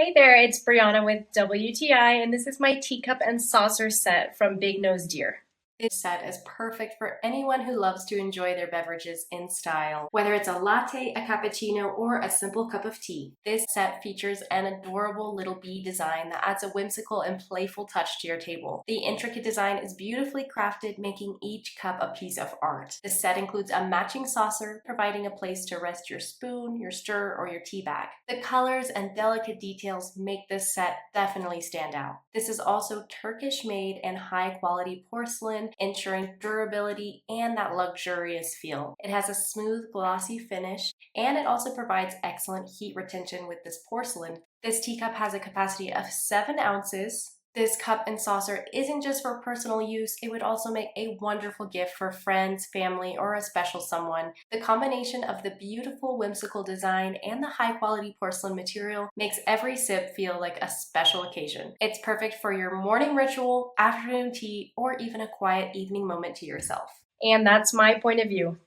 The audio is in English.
Hey there, it's Brianna with WTI, and this is my teacup and saucer set from BigNoseDeer. This set is perfect for anyone who loves to enjoy their beverages in style. Whether it's a latte, a cappuccino, or a simple cup of tea, this set features an adorable little bee design that adds a whimsical and playful touch to your table. The intricate design is beautifully crafted, making each cup a piece of art. This set includes a matching saucer, providing a place to rest your spoon, your stir, or your tea bag. The colors and delicate details make this set definitely stand out. This is also Turkish made and high quality porcelain, ensuring durability and that luxurious feel. It has a smooth, glossy finish, and it also provides excellent heat retention with this porcelain. This teacup has a capacity of 7 ounces. This cup and saucer isn't just for personal use, it would also make a wonderful gift for friends, family, or a special someone. The combination of the beautiful, whimsical design and the high-quality porcelain material makes every sip feel like a special occasion. It's perfect for your morning ritual, afternoon tea, or even a quiet evening moment to yourself. And that's my point of view.